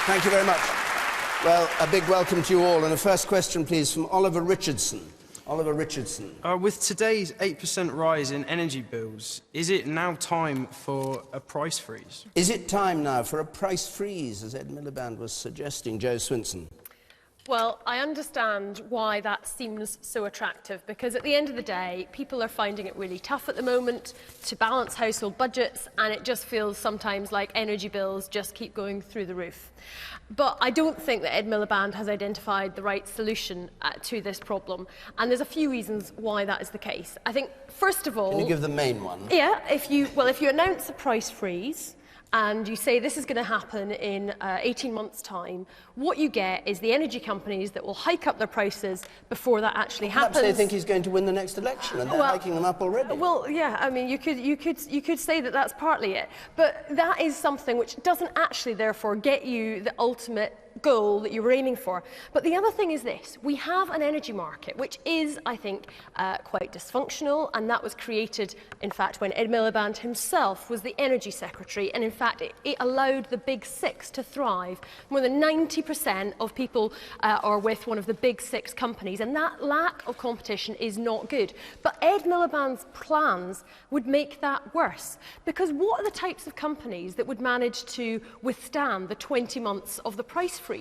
Thank you very much. Well, a big welcome to you all. And a first question, please, from Oliver Richardson. Oliver Richardson. With today's 8% rise in energy bills, is it now time for a price freeze? Is it time now for a price freeze, as Ed Miliband was suggesting? Joe Swinson. Well, I understand why that seems so attractive, because at the end of the day, people are finding it really tough at the moment to balance household budgets, and it just feels sometimes like energy bills just keep going through the roof. But I don't think that Ed Miliband has identified the right solution to this problem, and there's a few reasons why that is the case. I think, first of all... Can you give the main one? Yeah, if you announce a price freeze, and you say this is going to happen in 18 months' time, what you get is the energy companies that will hike up their prices before that actually happens. Perhaps they think he's going to win the next election, and they're hiking them up already. Well, yeah, I mean, you could say that that's partly it, but that is something which doesn't actually, therefore, get you the ultimate goal that you were aiming for. But the other thing is this: we have an energy market which is, I think, quite dysfunctional, and that was created, in fact, when Ed Miliband himself was the Energy Secretary, and in fact it allowed the Big Six to thrive. More than 90% of people are with one of the Big Six companies, and that lack of competition is not good. But Ed Miliband's plans would make that worse, because what are the types of companies that would manage to withstand the 20 months of the price freeze?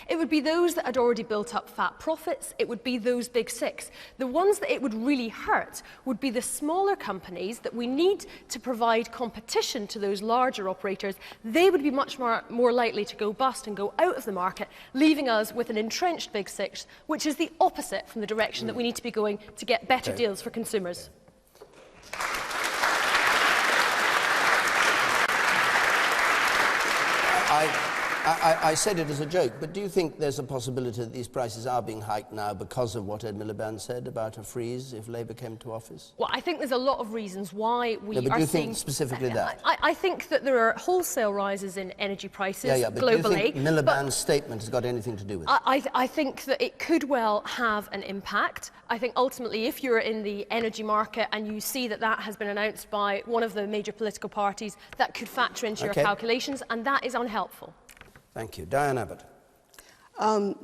It would be those that had already built up fat profits. It would be those Big Six. The ones that it would really hurt would be the smaller companies that we need to provide competition to those larger operators. They would be much more likely to go bust and go out of the market, leaving us with an entrenched Big Six, which is the opposite from the direction that we need to be going to get better deals for consumers. I said it as a joke, but do you think there's a possibility that these prices are being hiked now because of what Ed Miliband said about a freeze if Labour came to office? Well, I think there's a lot of reasons why we are seeing... But do you think specifically that? I think that there are wholesale rises in energy prices but globally. Do you think Miliband's statement has got anything to do with it? I think that it could well have an impact. I think ultimately, if you're in the energy market and you see that that has been announced by one of the major political parties, that could factor into your calculations, and that is unhelpful. Thank you. Diane Abbott.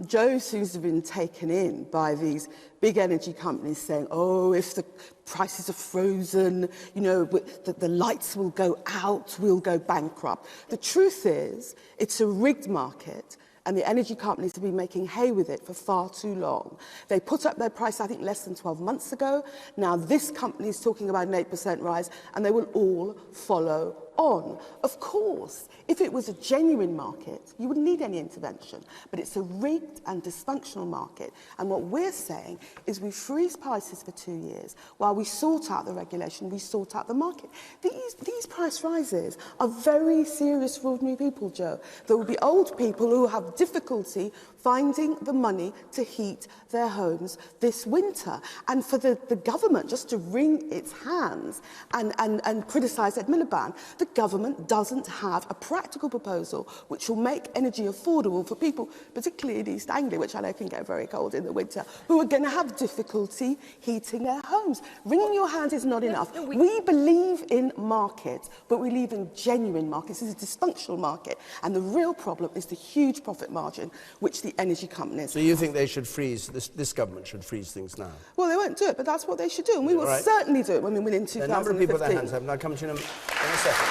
Joe seems to have been taken in by these big energy companies saying, oh, if the prices are frozen, you know, the lights will go out, we'll go bankrupt. The truth is, it's a rigged market, and the energy companies have been making hay with it for far too long. They put up their price, I think, less than 12 months ago. Now this company is talking about an 8% rise, and they will all follow on. Of course, if it was a genuine market, you wouldn't need any intervention. But it's a rigged and dysfunctional market. And what we're saying is we freeze prices for 2 years while we sort out the regulation, we sort out the market. These price rises are very serious for ordinary people, Joe. There will be old people who have difficulty finding the money to heat their homes this winter. And for the government just to wring its hands and criticise Ed Miliband, the government doesn't have a practical proposal which will make energy affordable for people, particularly in East Anglia, which I know can get very cold in the winter, who are going to have difficulty heating their homes. Wringing your hands is not enough. We believe in markets, but we believe in genuine markets. This is a dysfunctional market, and the real problem is the huge profit margin which the energy companies... So you think they should freeze, this government should freeze things now? Well, they won't do it, but that's what they should do, and we will certainly do it when we win in 2015. A number of people with their hands up, and I'll come to you in a second.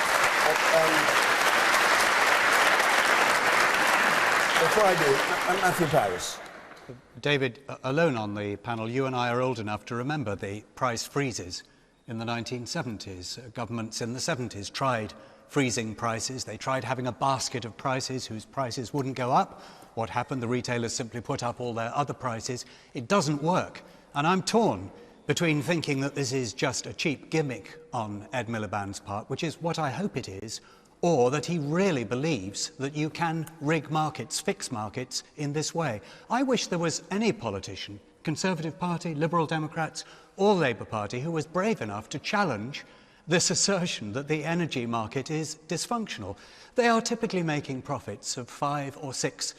Before I do, Matthew Parris. David, alone on the panel, you and I are old enough to remember the price freezes in the 1970s. Governments in the 70s tried freezing prices. They tried having a basket of prices whose prices wouldn't go up. What happened? The retailers simply put up all their other prices. It doesn't work. And I'm torn between thinking that this is just a cheap gimmick on Ed Miliband's part, which is what I hope it is, or that he really believes that you can rig markets, fix markets in this way. I wish there was any politician, Conservative Party, Liberal Democrats, or Labour Party, who was brave enough to challenge this assertion that the energy market is dysfunctional. They are typically making profits of 5 or 6%.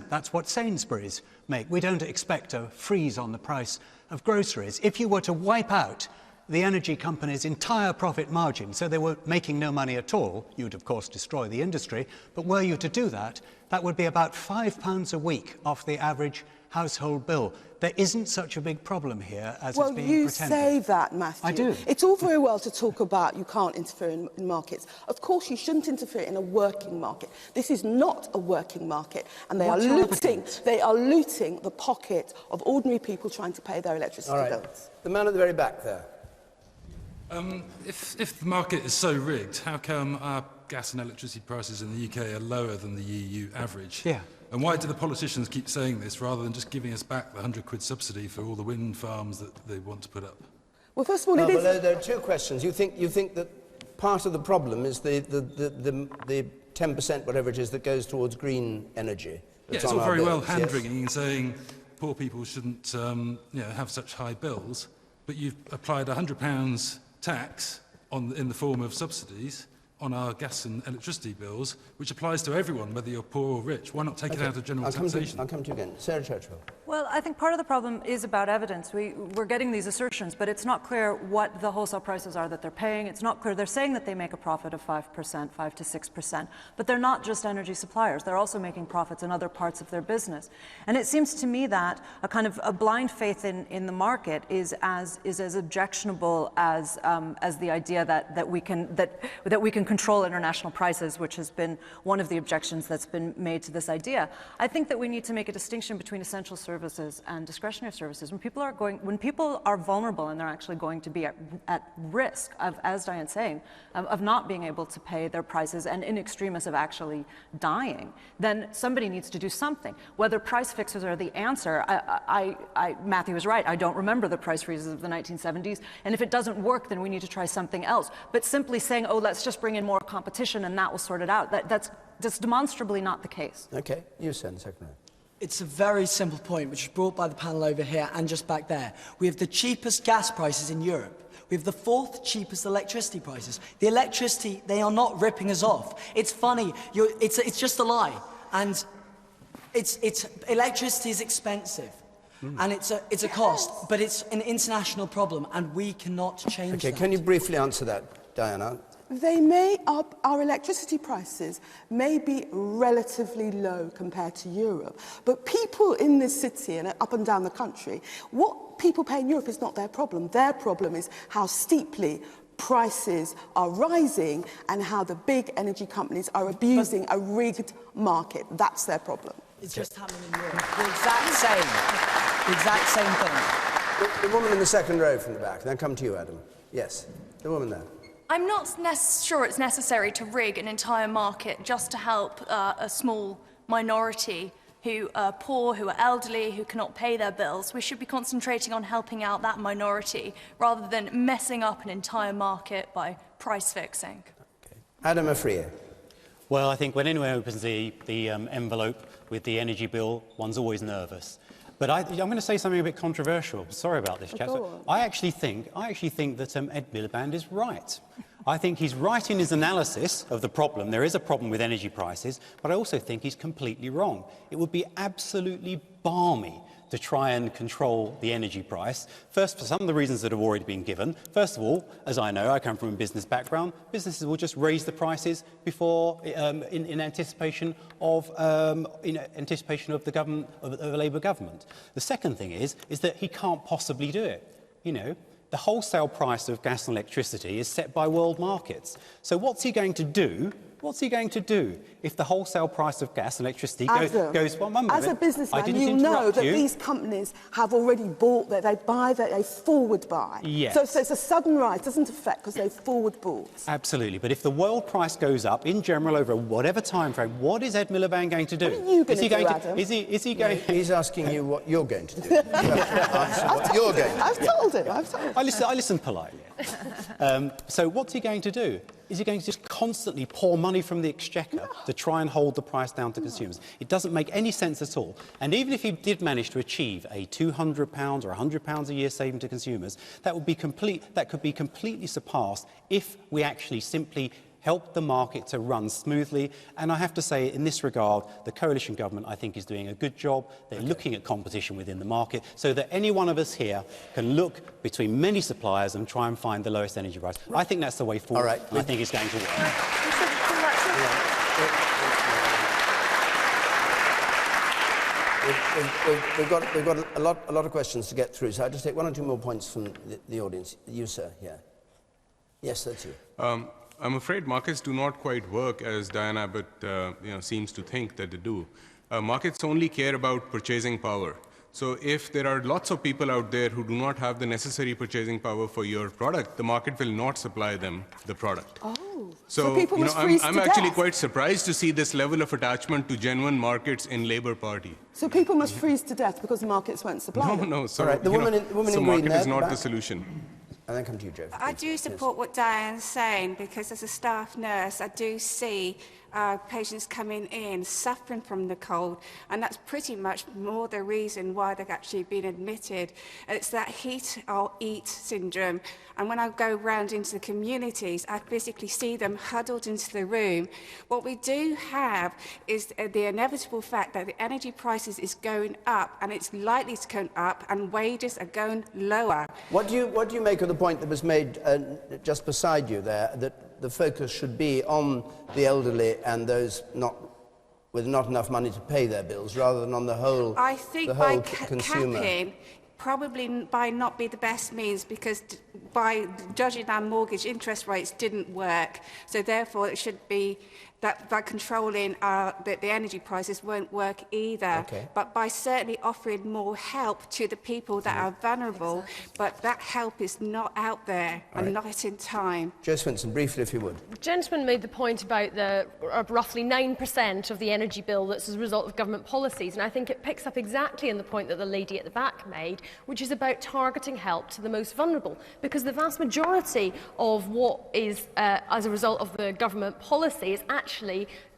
That's what Sainsbury's make. We don't expect a freeze on the price of groceries. If you were to wipe out the energy company's entire profit margin, so they were making no money at all, you'd of course destroy the industry, but were you to do that, that would be about £5 a week off the average household bill. There isn't such a big problem here as it's being pretended. Well, you say that, Matthew. I do. It's all very well to talk about you can't interfere in markets. Of course, you shouldn't interfere in a working market. This is not a working market, and they are looting the pocket of ordinary people trying to pay their electricity bills. The man at the very back there. If the market is so rigged, how come our gas and electricity prices in the UK are lower than the EU average? Yeah. And why do the politicians keep saying this rather than just giving us back the £100 subsidy for all the wind farms that they want to put up? Well, first of all, there are two questions. You think that part of the problem is the 10%, whatever it is, that goes towards green energy? Yeah, it's all very well hand-wringing and saying poor people shouldn't have such high bills, but you've applied £100 tax in the form of subsidies on our gas and electricity bills, which applies to everyone, whether you're poor or rich. Why not take it out of general taxation? I'll come to you again. Sarah Churchwell. Well, I think part of the problem is about evidence. We're getting these assertions, but it's not clear what the wholesale prices are that they're paying. It's not clear. They're saying that they make a profit of 5%, 5 to 6%, but they're not just energy suppliers. They're also making profits in other parts of their business. And it seems to me that a kind of a blind faith in the market is as objectionable as the idea that we can control international prices, which has been one of the objections that's been made to this idea. I think that we need to make a distinction between essential services and discretionary services. When people are vulnerable and they're actually going to be at risk of, as Diane's saying, of not being able to pay their prices and in extremis of actually dying, then somebody needs to do something. Whether price fixes are the answer, Matthew was right. I don't remember the price freezes of the 1970s, and if it doesn't work, then we need to try something else. But simply saying, oh, let's just bring in more competition and that will sort it out, that's demonstrably not the case. Okay, you said second row. It's a very simple point, which was brought by the panel over here and just back there. We have the cheapest gas prices in Europe. We have the 4th cheapest electricity prices. The electricity, they are not ripping us off. It's funny, it's just a lie. And electricity is expensive. And it's a cost, but it's an international problem, and we cannot change that. Okay, can you briefly answer that, Diana? Our electricity prices may be relatively low compared to Europe, but people in this city and up and down the country, what people pay in Europe is not their problem. Their problem is how steeply prices are rising and how the big energy companies are abusing a rigged market. That's their problem. It's just happening in Europe. The exact same thing. The woman in the second row from the back, then come to you, Adam. Yes, the woman there. I'm not sure it's necessary to rig an entire market just to help a small minority who are poor, who are elderly, who cannot pay their bills. We should be concentrating on helping out that minority rather than messing up an entire market by price fixing. Okay. Adam Afriyie. Well, I think when anyone opens the envelope with the energy bill, one's always nervous. But I'm going to say something a bit controversial. Sorry about this, chaps. I actually think that Ed Miliband is right. I think he's right in his analysis of the problem. There is a problem with energy prices, but I also think he's completely wrong. It would be absolutely balmy to try and control the energy price. First, for some of the reasons that have already been given. First of all, as I know, I come from a business background, businesses will just raise the prices before, in anticipation of the government, of the Labour government. The second thing is that he can't possibly do it. You know, the wholesale price of gas and electricity is set by world markets. So what's he going to do? What's he going to do if the wholesale price of gas and electricity goes one moment? As a businessman, you know that these companies have already bought, that they forward buy. Yes. So it's a sudden rise, doesn't affect because they forward bought. Absolutely. But if the world price goes up in general over whatever time frame, what is Ed Miliband going to do? What are you going to do, Adam? Is he going? He's asking you what you're going to do. You have to answer what you're going to do. I've told him. I listen politely. So what's he going to do? Is he going to just constantly pour money from the exchequer to try and hold the price down to consumers? It doesn't make any sense at all. And even if he did manage to achieve a £200 or £100 a year saving to consumers, that could be completely surpassed if we actually simply help the market to run smoothly. And I have to say, in this regard, the coalition government, I think, is doing a good job. They're looking at competition within the market so that any one of us here can look between many suppliers and try and find the lowest energy price. I think that's the way forward. All right. And I think it's going to work. We've got a lot of questions to get through, so I'll just take one or two more points from the audience. You, sir, here. Yes, that's you. I'm afraid markets do not quite work as Diane Abbott seems to think that they do. Markets only care about purchasing power. So if there are lots of people out there who do not have the necessary purchasing power for your product, the market will not supply them the product. Oh, so people must freeze I'm to actually death. quite surprised to see this level of attachment to genuine markets in Labour Party. So people must freeze to death because the markets won't supply them? No, so, All right, the woman in green market there, is not back. the solution. And then come to you, Joe. I do support what Diane's saying, because as a staff nurse, I do see patients coming in suffering from the cold, and that's pretty much more the reason why they've actually been admitted. It's that heat or eat syndrome, and when I go round into the communities, I physically see them huddled into the room. What we do have is the inevitable fact that the energy prices is going up, and it's likely to go up, and wages are going lower. What do you make of the point that was made just beside you there, that the focus should be on the elderly and those with not enough money to pay their bills, rather than on the whole, I think the whole by consumer? capping, probably by not be the best means, because by judging our mortgage interest rates didn't work. So therefore, it should be that by controlling the energy prices won't work either. Okay. But by certainly offering more help to the people that are vulnerable, but that help is not out there and not in time. Joe Swinson, briefly, if you would. The gentleman made the point about the roughly 9% of the energy bill that's as a result of government policies, and I think it picks up exactly on the point that the lady at the back made, which is about targeting help to the most vulnerable, because the vast majority of what is as a result of the government policy is actually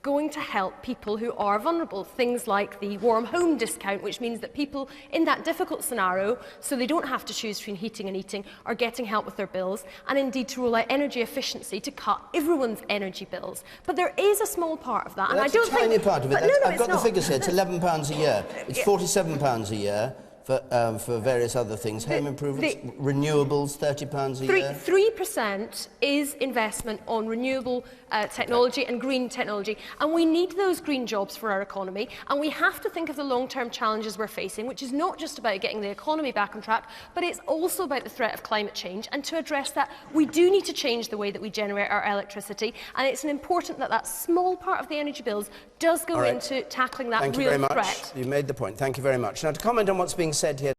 going to help people who are vulnerable. Things like the warm home discount, which means that people in that difficult scenario, so they don't have to choose between heating and eating, are getting help with their bills, and indeed to roll out energy efficiency to cut everyone's energy bills. But there is a small part of that, Well, and I that's don't a tiny think... part of it. I've got the figures here. It's £11 a year. It's £47 a year. For various other things, home improvements, renewables, £30 a year. 3% is investment on renewable technology and green technology, and we need those green jobs for our economy, and we have to think of the long-term challenges we're facing, which is not just about getting the economy back on track, but it's also about the threat of climate change, and to address that, we do need to change the way that we generate our electricity, and it's important that that small part of the energy bills does go into tackling that real threat. Thank you very much. You made the point. Thank you very much. Now, to comment on what's being said here